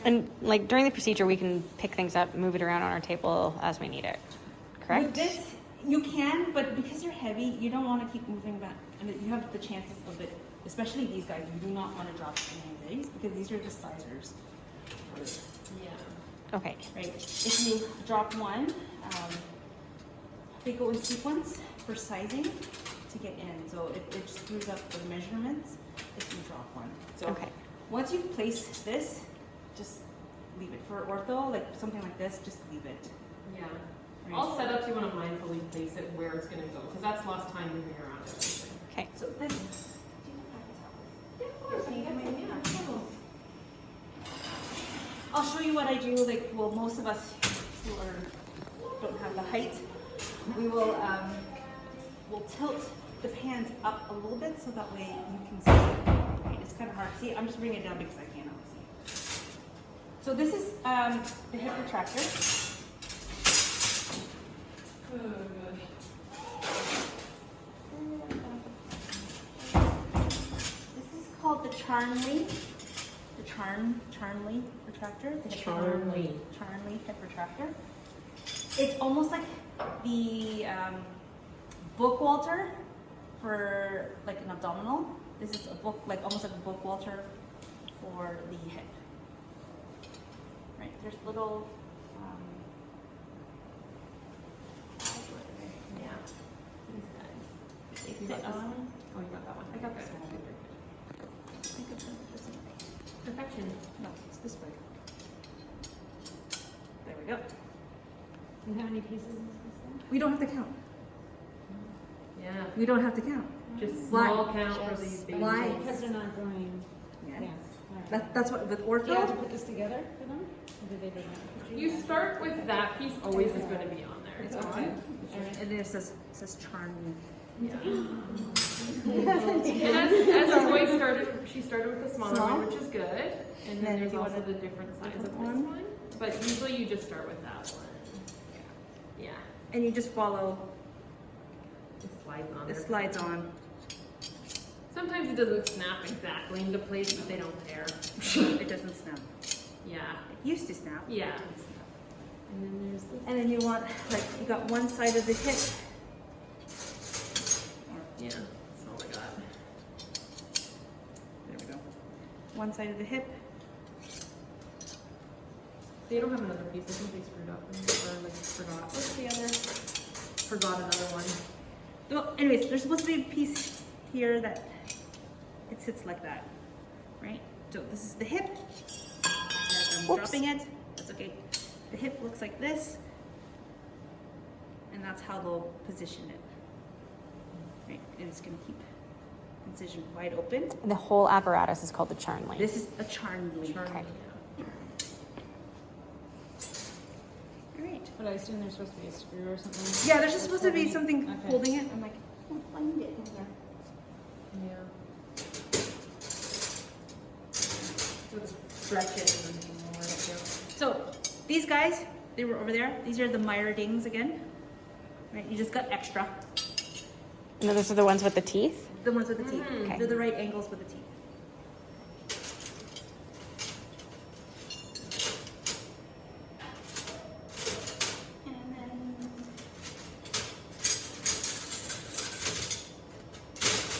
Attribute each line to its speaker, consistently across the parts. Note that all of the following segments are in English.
Speaker 1: And like during the procedure, we can pick things up, move it around on our table as we need it, correct?
Speaker 2: With this, you can, but because you're heavy, you don't want to keep moving back. And you have the chances of it, especially these guys, you do not want to drop any of these because these are the sizers.
Speaker 3: Yeah.
Speaker 1: Okay.
Speaker 2: Right. If you drop one, they go in sequence for sizing to get in. So it screws up the measurements if you drop one. So
Speaker 1: Okay.
Speaker 2: once you've placed this, just leave it. For ortho, like something like this, just leave it.
Speaker 3: Yeah.
Speaker 2: Right.
Speaker 3: All set up, you want to mindfully place it where it's going to go, because that's lost time moving around everything.
Speaker 1: Okay.
Speaker 2: So then,
Speaker 3: Yeah, of course. You get some, yeah, no problem.
Speaker 2: I'll show you what I do. Like, well, most of us who don't have the height, we will we'll tilt the pans up a little bit so that way you can see. Right, it's kind of hard to see. I'm just bringing it down because I cannot see. So this is the hip retractor.
Speaker 3: Oh, good.
Speaker 2: This is called the Charnley. The Charnley retractor. The
Speaker 3: Charnley
Speaker 2: hip retractor. It's almost like the book Walter for like an abdominal. This is a book, like almost like a book Walter for the hip. Right, there's little.
Speaker 3: Yeah. These guys.
Speaker 2: They
Speaker 3: You
Speaker 2: fit
Speaker 3: got this
Speaker 2: on.
Speaker 3: one? Oh, you got that one. I got this one.
Speaker 2: I think it's this way.
Speaker 3: Perfection.
Speaker 2: No, it's this way. There we go.
Speaker 3: And how many pieces is this thing?
Speaker 2: We don't have to count.
Speaker 3: Yeah.
Speaker 2: We don't have to count.
Speaker 3: Just
Speaker 2: Why?
Speaker 3: small count for these babies.
Speaker 2: Why?
Speaker 4: Because they're not growing.
Speaker 2: Yeah.
Speaker 4: Yeah.
Speaker 2: That's what with ortho.
Speaker 4: Do you have to put this together for them? Or do they do that?
Speaker 3: You start with that piece, always is going to be on there.
Speaker 2: It's
Speaker 4: Okay.
Speaker 2: on.
Speaker 4: Alright.
Speaker 2: And then it says Charnley.
Speaker 3: Yeah. And as the boy started, she started with the smaller
Speaker 2: Small?
Speaker 3: one, which is good. And
Speaker 2: Then
Speaker 3: then there's
Speaker 2: do you
Speaker 3: also
Speaker 2: want
Speaker 3: the different size of this
Speaker 2: different
Speaker 3: one. But usually you just start with that one. Yeah.
Speaker 2: And you just follow.
Speaker 3: It slides on
Speaker 2: It
Speaker 3: there.
Speaker 2: slides on.
Speaker 3: Sometimes it doesn't snap exactly into place, but they don't care.
Speaker 2: It doesn't snap.
Speaker 3: Yeah.
Speaker 2: It used to snap.
Speaker 3: Yeah. And then there's this.
Speaker 2: And then you want, like, you got one side of the hip.
Speaker 3: Yeah. That's all I got.
Speaker 2: There we go. One side of the hip.
Speaker 3: They don't have another piece. I think they screwed up or like forgot.
Speaker 2: What's the other?
Speaker 3: Forgot another one.
Speaker 2: Well, anyways, there's supposed to be a piece here that it sits like that, right? So this is the hip. As I'm
Speaker 1: Oops.
Speaker 2: dropping it. That's okay. The hip looks like this, and that's how they'll position it. Right, and it's gonna keep incision wide open.
Speaker 1: The whole apparatus is called the Charnley.
Speaker 2: This is a Charnley.
Speaker 1: Okay.
Speaker 2: All right.
Speaker 4: But I assume there's supposed to be a screw or something?
Speaker 2: Yeah, there's just supposed to be
Speaker 4: Holding it?
Speaker 2: something
Speaker 4: Okay.
Speaker 2: holding it. I'm like, I can't find it in there.
Speaker 3: Yeah. Stretch it and then lower it up.
Speaker 2: So these guys, they were over there. These are the Meyer dings again. Right, you just got extra.
Speaker 1: And those are the ones with the teeth?
Speaker 2: The ones with the teeth.
Speaker 3: Mhm.
Speaker 1: Okay.
Speaker 2: They're the right angles with the teeth. And then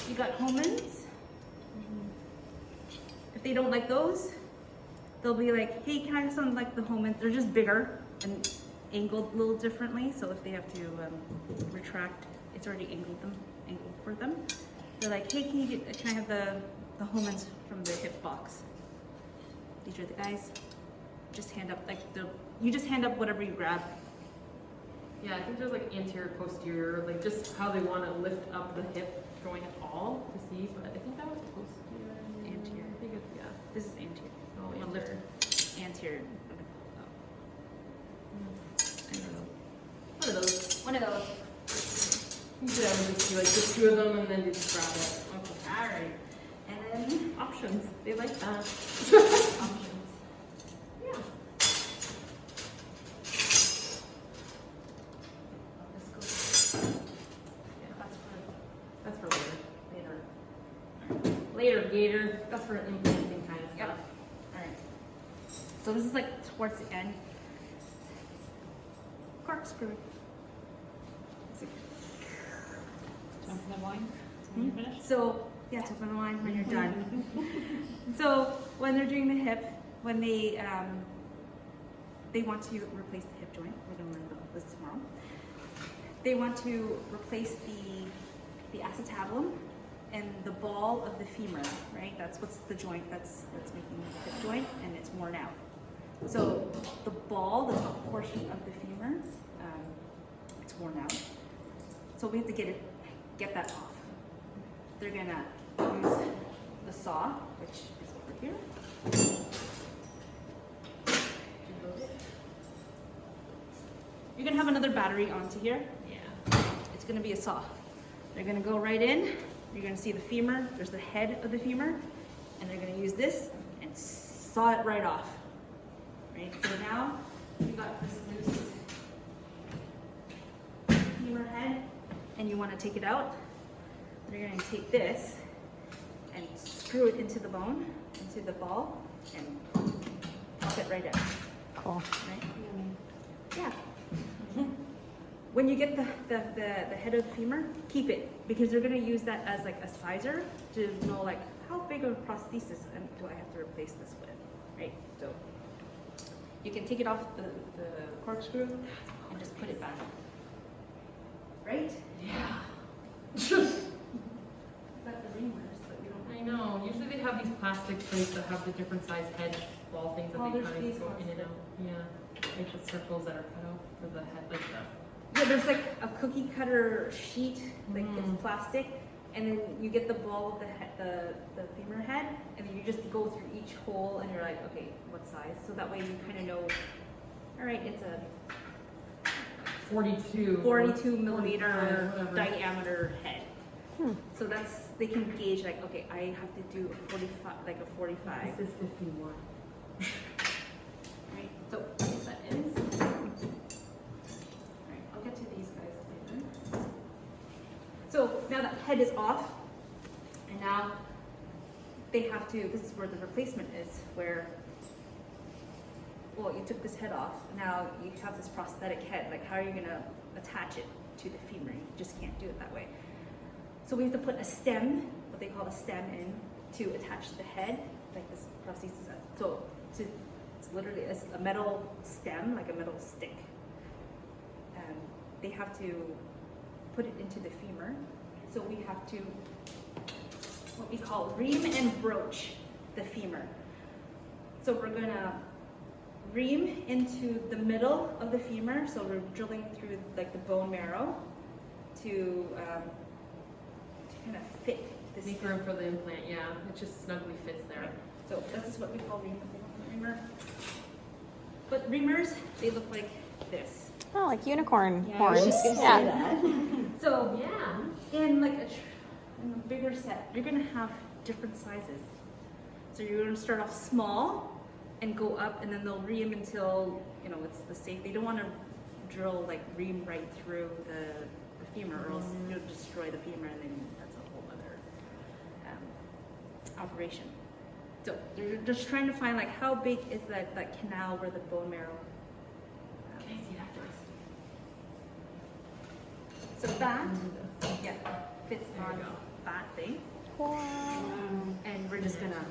Speaker 2: you got Homans. If they don't like those, they'll be like, hey, can I have something like the Homans? They're just bigger and angled a little differently. So if they have to retract, it's already angled for them. They're like, hey, can I have the Homans from the hip box? These are the guys. Just hand up, you just hand up whatever you grab.
Speaker 3: Yeah, I think there's like anterior, posterior, like just how they want to lift up the hip going at all to see. But I think that was posterior.
Speaker 2: Anterior.
Speaker 3: I think it's, yeah.
Speaker 2: This is anterior.
Speaker 3: Oh,
Speaker 2: You wanna
Speaker 3: anterior.
Speaker 2: lift anterior.
Speaker 3: I don't know. One of those.
Speaker 2: One of those.
Speaker 3: You should have just do like the two of them and then you just grab it. Okay.
Speaker 2: All right. And then
Speaker 3: Options. They like that.
Speaker 2: options.
Speaker 3: Yeah.
Speaker 2: This goes.
Speaker 3: Yeah, that's for later. Later, Gator. That's for implementing kind of
Speaker 2: Yep.
Speaker 3: stuff.
Speaker 2: All right. So this is like towards the end. Corkscrew.
Speaker 4: Jump in the line when you're finished.
Speaker 2: So, yeah, jump on the line when you're done. So, when they're doing the hip, when they want to replace the hip joint, we're going to learn about this tomorrow. They want to replace the acetabulum and the ball of the femur, right? That's what's the joint that's making the hip joint, and it's worn out. So, the ball, the top portion of the femur, it's worn out. So we have to get that off. They're gonna use the saw, which is over here. You're gonna have another battery onto here.
Speaker 3: Yeah.
Speaker 2: It's gonna be a saw. They're gonna go right in. You're gonna see the femur. There's the head of the femur, and they're gonna use this and saw it right off. Right. So now we got this loose femur head, and you want to take it out. You're going to take this and screw it into the bone, into the ball, and pop it right out.
Speaker 1: Cool.
Speaker 2: Right? Yeah. When you get the head of the femur, keep it, because they're going to use that as like a sizer to know like how big of a prosthesis do I have to replace this with, right? So you can take it off the corkscrew and just put it back. Right?
Speaker 3: Yeah.
Speaker 2: Got the reamers, but we don't.
Speaker 3: I know. Usually they have these plastic plates that have the different size head ball things that
Speaker 2: Oh,
Speaker 3: they
Speaker 2: there's
Speaker 3: kind
Speaker 2: these
Speaker 3: of go
Speaker 2: ones.
Speaker 3: in and out. Yeah. Like the circles that are cut out for the head, like the.
Speaker 2: Yeah, there's like a cookie cutter sheet, like
Speaker 3: Mm.
Speaker 2: it's plastic, and then you get the ball of the femur head, and then you just go through each hole, and you're like, okay, what size? So that way you kind of know. All right, it's a
Speaker 3: 42.
Speaker 2: 42 millimeter
Speaker 3: 45, whatever.
Speaker 2: diameter head. So that's, they can gauge like, okay, I have to do a 45, like a 45.
Speaker 3: This is 51.
Speaker 2: Right, so that's what that is. Alright, I'll get to these guys later. So now that head is off, and now they have to, this is where the replacement is, where, well, you took this head off, now you have this prosthetic head, like how are you gonna attach it to the femur? You just can't do it that way. So we have to put a stem, what they call a stem in, to attach the head, like this prosthesis. So it's literally a metal stem, like a metal stick. And they have to put it into the femur. So we have to, what we call ream and broach the femur. So we're gonna ream into the middle of the femur. So we're drilling through like the bone marrow to kind of fit this.
Speaker 3: Make room for the implant, yeah. It just snugly fits there.
Speaker 2: So this is what we call reamer. But reamers, they look like this.
Speaker 1: Oh, like unicorn
Speaker 4: Yeah, I was
Speaker 1: horns.
Speaker 4: just gonna say
Speaker 1: Yeah.
Speaker 4: that.
Speaker 2: So
Speaker 3: Yeah.
Speaker 2: in like in a bigger set, you're gonna have different sizes. So you're gonna start off small and go up, and then they'll ream until it's the safe. They don't want to drill like ream right through the femur, or else you'll destroy the femur, and then that's a whole other operation. So they're just trying to find like how big is that canal where the bone marrow.
Speaker 3: Can I see it afterwards?
Speaker 2: So that yeah fits
Speaker 3: There
Speaker 2: on
Speaker 3: you go.
Speaker 2: that thing,
Speaker 1: Wow.
Speaker 2: and we're just gonna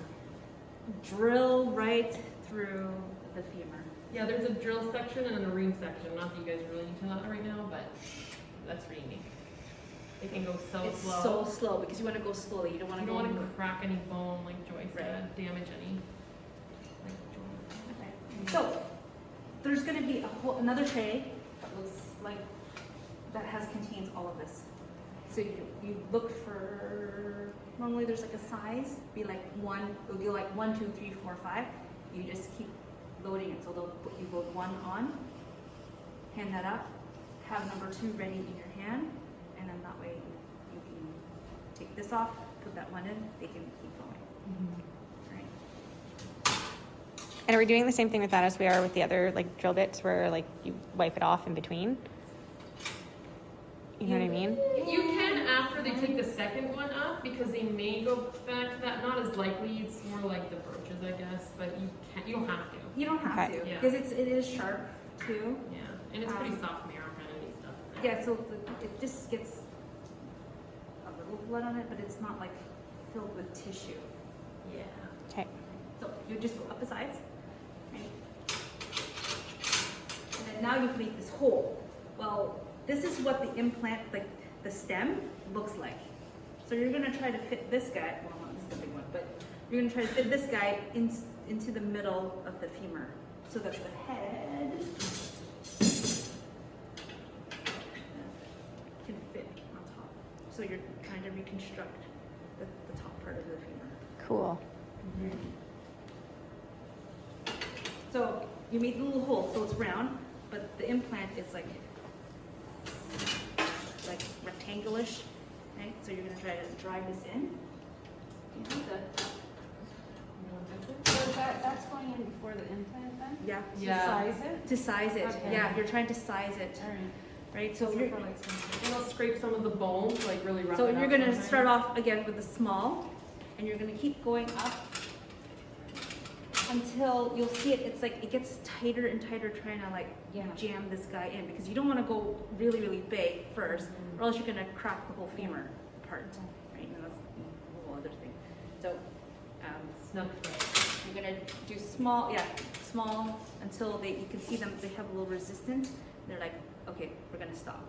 Speaker 2: drill right through the femur.
Speaker 3: Yeah, there's a drill section and a ream section. Not that you guys really need to know that right now, but that's reaming. It can go so
Speaker 2: It's
Speaker 3: slow.
Speaker 2: so slow because you want to go slowly. You don't want
Speaker 3: You
Speaker 2: to
Speaker 3: don't
Speaker 2: go.
Speaker 3: want to crack any bone like joints,
Speaker 2: Right.
Speaker 3: damage any like joints.
Speaker 2: Okay. So there's going to be another tray that looks like contains all of this. So you look for, normally there's like a size, be like one, it'll be like 1, 2, 3, 4, 5. You just keep loading it. So they'll put you load 1 on, hand that up, have number 2 ready in your hand, and then that way you can take this off, put that one in, they can keep going. Right.
Speaker 1: And are we doing the same thing with that as we are with the other like drill bits where like you wipe it off in between? You know what I mean?
Speaker 3: You can after they take the second one up because they may go back to that, not as as likely. It's more like the brooches, I guess, but you don't have to.
Speaker 2: You don't have
Speaker 1: Okay.
Speaker 2: to,
Speaker 3: Yeah.
Speaker 2: because it is sharp too.
Speaker 3: Yeah, and it's pretty soft mirror kind of stuff.
Speaker 2: Yeah, so it just gets a little blood on it, but it's not like filled with tissue.
Speaker 3: Yeah.
Speaker 1: Okay.
Speaker 2: So you just go up the sides, right? And then now you've made this hole. Well, this is what the implant, like the stem, looks like. So you're gonna try to fit this guy, well, not this is the big one, but you're gonna try to fit this guy into the middle of the femur so that the head can fit on top. So you're trying to reconstruct the top part of the femur.
Speaker 1: Cool.
Speaker 2: So you made the little hole, so it's round, but the implant is like rectangular-ish, right? So you're gonna try to drive this in. You have to-
Speaker 4: So that's going in before the implant then?
Speaker 2: Yeah.
Speaker 4: To
Speaker 3: Yeah.
Speaker 4: size it?
Speaker 2: To size it.
Speaker 4: Okay.
Speaker 2: Yeah, you're trying to size it,
Speaker 4: All right.
Speaker 2: right? So
Speaker 4: So
Speaker 2: you're
Speaker 4: for like some.
Speaker 3: And I'll scrape some of the bones, like really rough.
Speaker 2: so
Speaker 3: it
Speaker 2: you're
Speaker 3: up
Speaker 2: gonna
Speaker 3: sometimes.
Speaker 2: start off again with the small, and you're gonna keep going up until you'll see it. It's like it gets tighter and tighter, trying to like
Speaker 4: Yeah.
Speaker 2: jam this guy in because you don't want to go really, really big first, or else you're gonna crack the whole femur apart, right? And that's a whole other thing. So
Speaker 3: Snug fit.
Speaker 2: you're gonna do small, yeah, small until you can see them. They have a little resistance. They're like, okay, we're gonna stop,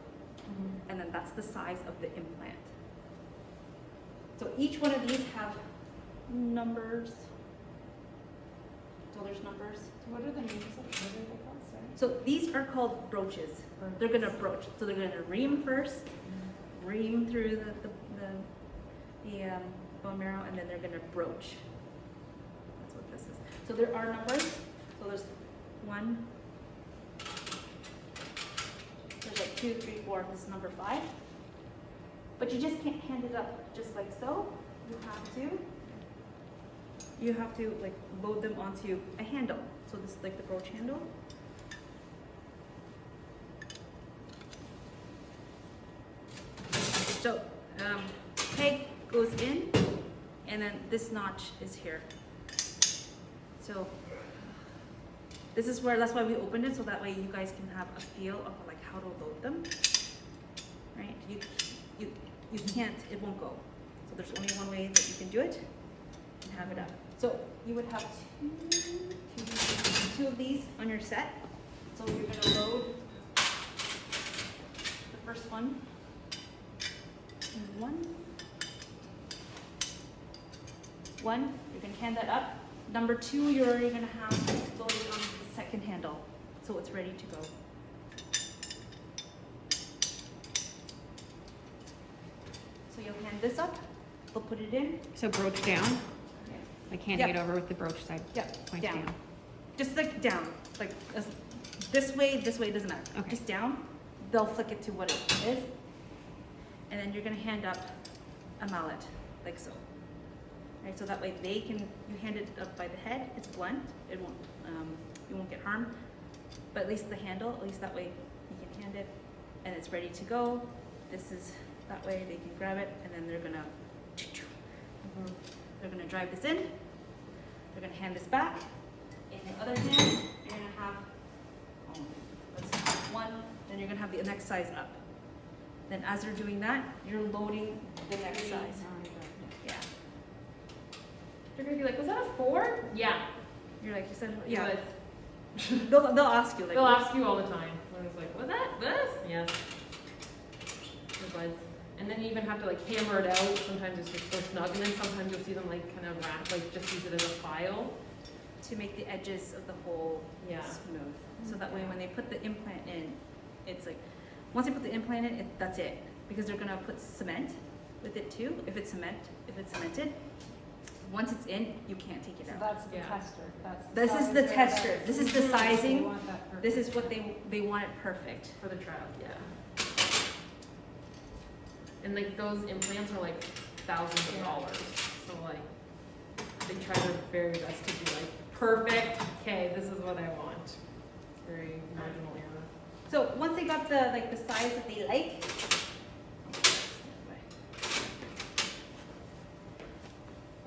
Speaker 2: and then that's the size of the implant. So each one of these have numbers. So there's numbers.
Speaker 4: What are the names of, what are they called, sorry?
Speaker 2: So these are called brooches. They're gonna broach. So they're gonna ream first, ream through the bone marrow, and then they're gonna broach. That's what this is. So there are numbers. So there's 1. There's like 2, 3, 4. This is number 5. But you just can't hand it up just like so. You have to like load them onto a handle. So this is like the brooch handle. So peg goes in, and then this notch is here. So this is that's why we opened it, so that way you guys can have a feel of like how to load them. Right? You can't, it won't go. So there's only one way that you can do it and have it up. So you would have two of these on your set. So you're gonna load the first one in one. You can hand that up. Number 2, you're already gonna have loaded on the second handle, so it's ready to go. So you'll hand this up. They'll put it in.
Speaker 1: So broach down, like handing
Speaker 2: Yep.
Speaker 1: it over with the broach side
Speaker 2: Yep,
Speaker 1: pointed
Speaker 2: down.
Speaker 1: down.
Speaker 2: Just like down, like this way, doesn't matter.
Speaker 1: Okay.
Speaker 2: Just down. They'll flick it to what it is, and then you're gonna hand up a mallet, like so. Right, so that way you hand it up by the head. It's blunt. It won't, you won't get harmed. But at least the handle, at least that way you can hand it, and it's ready to go. This is that way they can grab it, and then they're gonna drive this in. They're gonna hand this back. In the other hand, you're gonna have one. Then you're gonna have the next size up. Then as they're doing that, you're loading the next size. Yeah.
Speaker 3: They're gonna be like, was that a 4? Yeah.
Speaker 2: You're like, you said,
Speaker 3: It
Speaker 2: yeah.
Speaker 3: was.
Speaker 2: They'll ask you like.
Speaker 3: They'll ask you all the time. I was like, was that this? Yes. It was. And then you even have to like hammer it out. Sometimes it's just so snug, and then sometimes you'll see them like kind of wrap, like just use it as a file.
Speaker 2: To make the edges of the hole
Speaker 3: Yeah.
Speaker 2: smooth. So that way when they put the implant in, it's like, once they put the implant in, that's it. Because they're gonna put cement with it too, if it's cemented. Once it's in, you can't take it
Speaker 4: So
Speaker 2: out.
Speaker 4: that's the
Speaker 3: Yeah.
Speaker 4: tester, that's.
Speaker 2: This is the tester. This is the
Speaker 4: They
Speaker 2: sizing.
Speaker 4: want that perfect.
Speaker 2: This is what they want it perfect.
Speaker 3: For the trap, yeah. And like those implants are like thousands of dollars. So like they try their very best to be like perfect. Okay, this is what I want. It's very marginal error.
Speaker 2: So once they got the size that they like,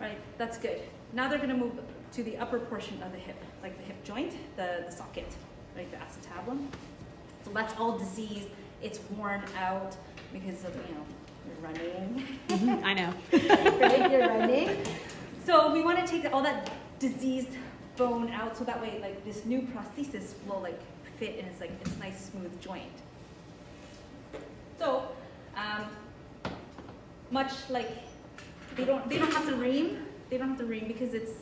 Speaker 2: Right, that's good. Now they're gonna move to the upper portion of the hip, like the hip joint, the socket, right, the acetabulum. So that's all diseased. It's worn out because of, you're running.
Speaker 1: I know.
Speaker 2: Right, you're running. So we want to take all that diseased bone out so that way, like, this new prosthesis will like fit and it's nice smooth joint. So, much like they don't have to ream. They don't have to ream because it's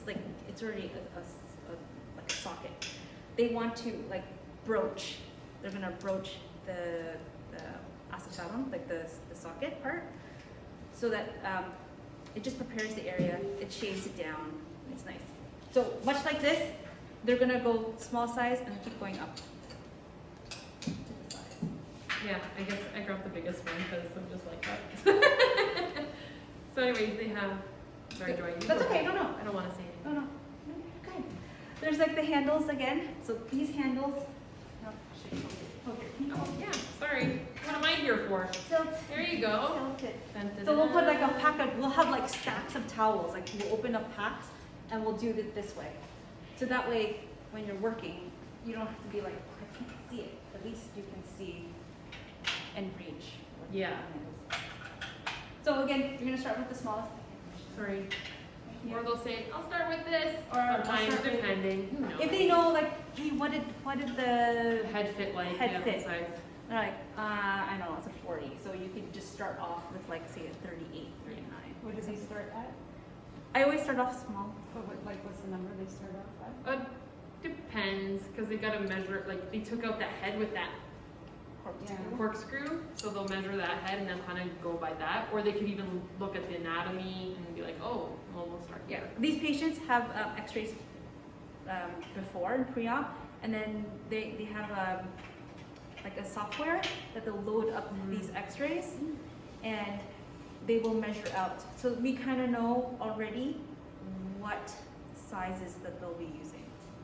Speaker 2: already like a socket. They want to like broach. They're gonna broach the acetabulum, like the socket part, so that it just prepares the area. It shaves it down. It's nice. So much like this, they're gonna go small size and keep going up. To the size.
Speaker 3: Yeah, I guess I grabbed the biggest one because I'm just like that. So anyways, they have, sorry, Joy. you
Speaker 2: That's
Speaker 3: go
Speaker 2: okay.
Speaker 3: ahead.
Speaker 2: No.
Speaker 3: I don't want to say anything.
Speaker 2: No. Good. There's like the handles again. So these handles. No, okay.
Speaker 3: Oh, yeah, sorry. What am I here for?
Speaker 2: Tilt.
Speaker 3: There you go.
Speaker 2: Tilt it.
Speaker 3: Dun, dun,
Speaker 2: So we'll put like a
Speaker 3: dun.
Speaker 2: pack of, we'll have like stacks of towels, like we'll open up packs and we'll do it this way. So that way, when you're working, you don't have to be like, I can't see it. At least you can see and reach. what the
Speaker 3: Yeah.
Speaker 2: hand is. So again, you're gonna start with the smallest.
Speaker 3: Sorry.
Speaker 2: Yeah.
Speaker 3: Or they'll say, I'll start with this.
Speaker 2: Or I'll
Speaker 3: sometimes,
Speaker 2: start with-
Speaker 3: depending. Who knows?
Speaker 2: If they know like, hey, what did the
Speaker 3: The head fit like,
Speaker 2: Head
Speaker 3: yeah,
Speaker 2: fit.
Speaker 3: size.
Speaker 2: they're like, I know, it's a 40. So you could just start off with like, say a 38, 39.
Speaker 4: What does he start at?
Speaker 2: I always start off small.
Speaker 4: But what's the number they start off at?
Speaker 3: Depends, because they gotta measure, like, they took out that head with that
Speaker 4: Yeah.
Speaker 3: corkscrew, so they'll measure that head and then kind of go by that. Or they could even look at the anatomy and be like, oh, well, we'll start
Speaker 2: Yeah,
Speaker 3: here.
Speaker 2: these patients have x-rays before in pre-op, and then they have like a software that they'll load up these x-rays, and they will measure out. So we kind of know already what sizes that they'll be using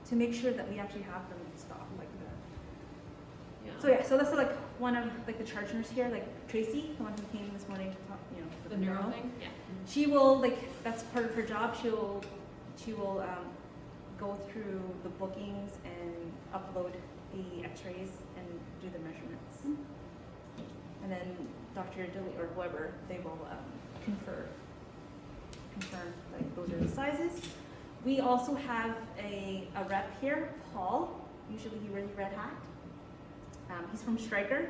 Speaker 2: to make sure that we actually have them in stock like that.
Speaker 3: Yeah.
Speaker 2: So yeah, so that's like one of like the charge nurse here, like Tracy, the one who came this morning to talk,
Speaker 3: The neuro thing? Yeah.
Speaker 2: She will, like, that's part of her job. She will go through the bookings and upload the x-rays and do the measurements. And then Dr. Dilly or whoever, they will confirm like those are the sizes. We also have a rep here, Paul. Usually he wears a red hat. He's from Stryker.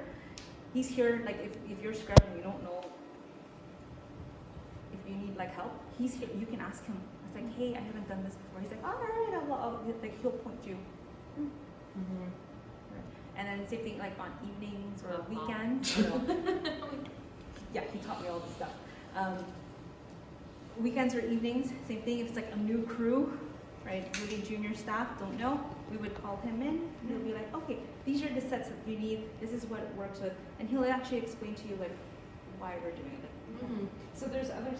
Speaker 2: He's here, like, if you're scrubbing and you don't know if you need like help, he's here. You can ask him. It's like, hey, I haven't done this before. He's like, all right, I'll like he'll point you.
Speaker 3: Mm-hmm.
Speaker 2: And then same thing like on evenings or
Speaker 3: Uh-huh.
Speaker 2: weekends. Yeah, he taught me all this stuff. Weekends or evenings, same thing. If it's like a new crew, right? Maybe junior staff don't know, we would call him in. And he'll be like, okay, these are the sets that you need. This is what it works with, and he'll actually explain to you like why we're doing it.
Speaker 3: Mm-hmm.
Speaker 4: So there's other